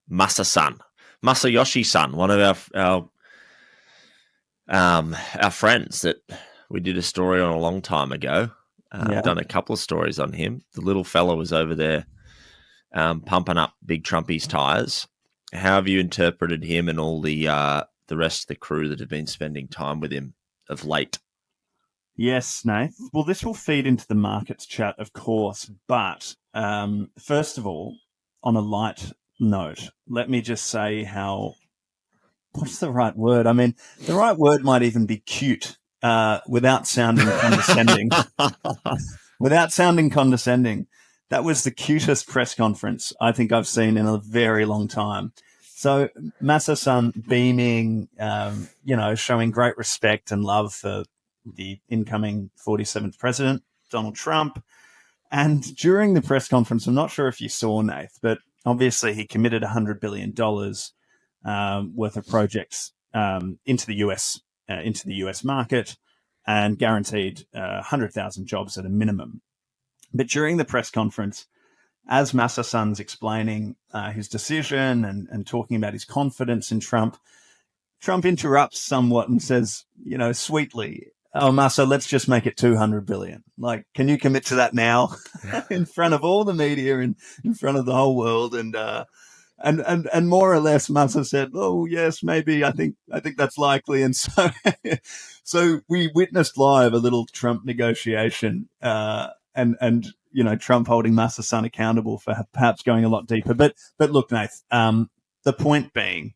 Masa-san, Masayoshi-san, one of our friends that we did a story on a long time ago. I've done a couple of stories on him. The little fella was over there pumping up Big Trumpy's tires. How have you interpreted him and all the rest of the crew that have been spending time with him of late? Yes, Nath. Well, this will feed into the markets chat, of course. But first of all, on a light note, let me just say what's the right word? I mean, the right word might even be cute without sounding condescending. Without sounding condescending. That was the cutest press conference I think I've seen in a very long time. So Masa-san beaming, showing great respect and love for the incoming 47th president, Donald Trump. And during the press conference, I'm not sure if you saw, Nath, but obviously he committed $100 billion worth of projects into the US market and guaranteed 100,000 jobs at a minimum. But during the press conference, as Masa-san's explaining his decision and talking about his confidence in Trump interrupts somewhat and says, sweetly, "Oh, Masa, let's just make it 200 billion. Like, can you commit to that now?" In front of all the media and in front of the whole world. And more or less, Masa said, "Oh, yes, maybe. I think that's likely." And so, so we witnessed live a little Trump negotiation, and Trump holding Masa-san accountable for perhaps going a lot deeper. But look, Nath, the point being,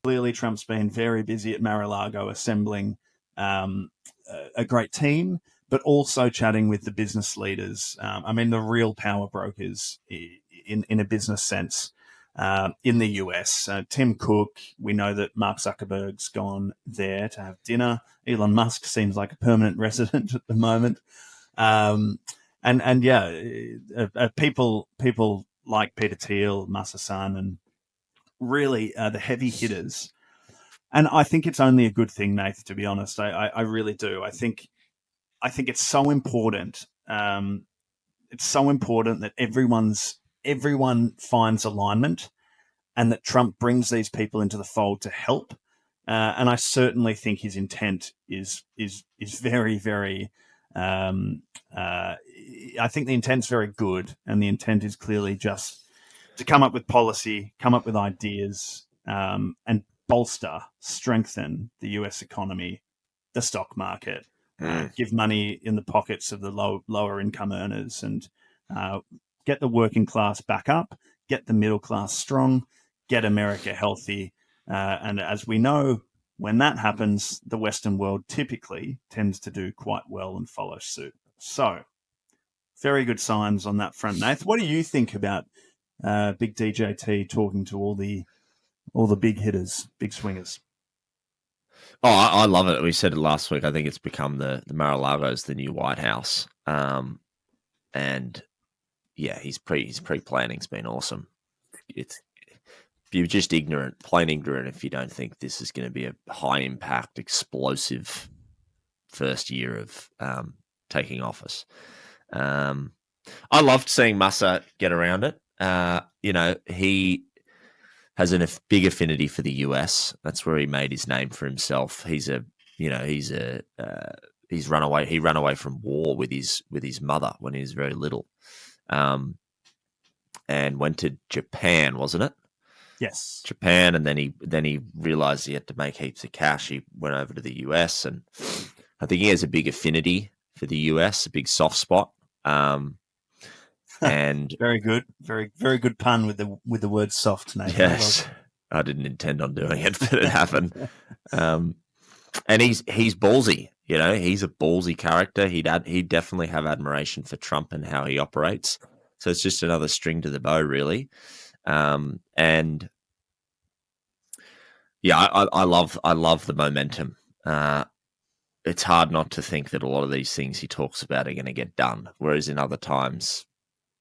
clearly Trump's been very busy at Mar-a-Lago assembling a great team, but also chatting with the business leaders. The real power brokers in a business sense in the US. Tim Cook, we know that Mark Zuckerberg's gone there to have dinner. Elon Musk seems like a permanent resident at the moment. People like Peter Thiel, Masa-san, and really the heavy hitters. And I think it's only a good thing, Nath, to be honest. I really do. I think it's so important. It's so important that everyone finds alignment, and that Trump brings these people into the fold to help. And I certainly think his intent is very, very. I think the intent's very good, and the intent is clearly just to come up with policy, come up with ideas, and strengthen the US economy, the stock market, give money in the pockets of the lower income earners, and get the working class back up, get the middle class strong, get America healthy. And as we know, when that happens, the Western world typically tends to do quite well and follow suit. So, very good signs on that front, Nath. What do you think about Big DJT talking to all the big hitters, big swingers? Oh, I love it. We said it last week. I think it's become the Mar-a-Lago's the new White House. And yeah, his pre-planning's been awesome. You're just plain ignorant if you don't think this is going to be a high impact, explosive first year of taking office. I loved seeing Masa get around it. He has a big affinity for the US. That's where he made his name for himself. He ran away from war with his mother when he was very little, and went to Japan, wasn't it? Yes, Japan, and then he realized he had to make heaps of cash. He went over to the US, and I think he has a big affinity for the US, a big soft spot. And very good, very very good pun with the word soft, Nathan. Yes, I didn't intend on doing it, but it happened. And he's ballsy. He's a ballsy character. He'd definitely have admiration for Trump and how he operates. So it's just another string to the bow, really. And yeah, I love the momentum. It's hard not to think that a lot of these things he talks about are going to get done. Whereas in other times,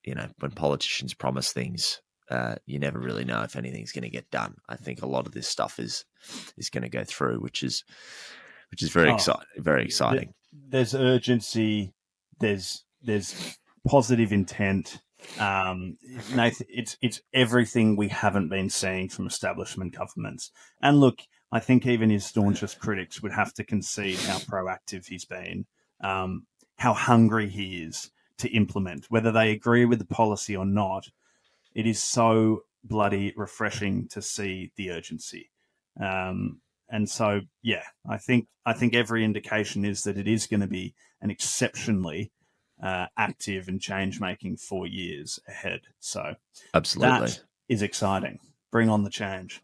when politicians promise things, you never really know if anything's going to get done. I think a lot of this stuff is going to go through, which is very exciting. There's urgency. There's positive intent. Nathan, it's everything we haven't been seeing from establishment governments. And look, I think even his staunchest critics would have to concede how proactive he's been, how hungry he is to implement, whether they agree with the policy or not. It is so bloody refreshing to see the urgency. And so, yeah, I think every indication is that it is going to be an exceptionally active and change making 4 years ahead. So Absolutely. that is exciting. Bring on the change.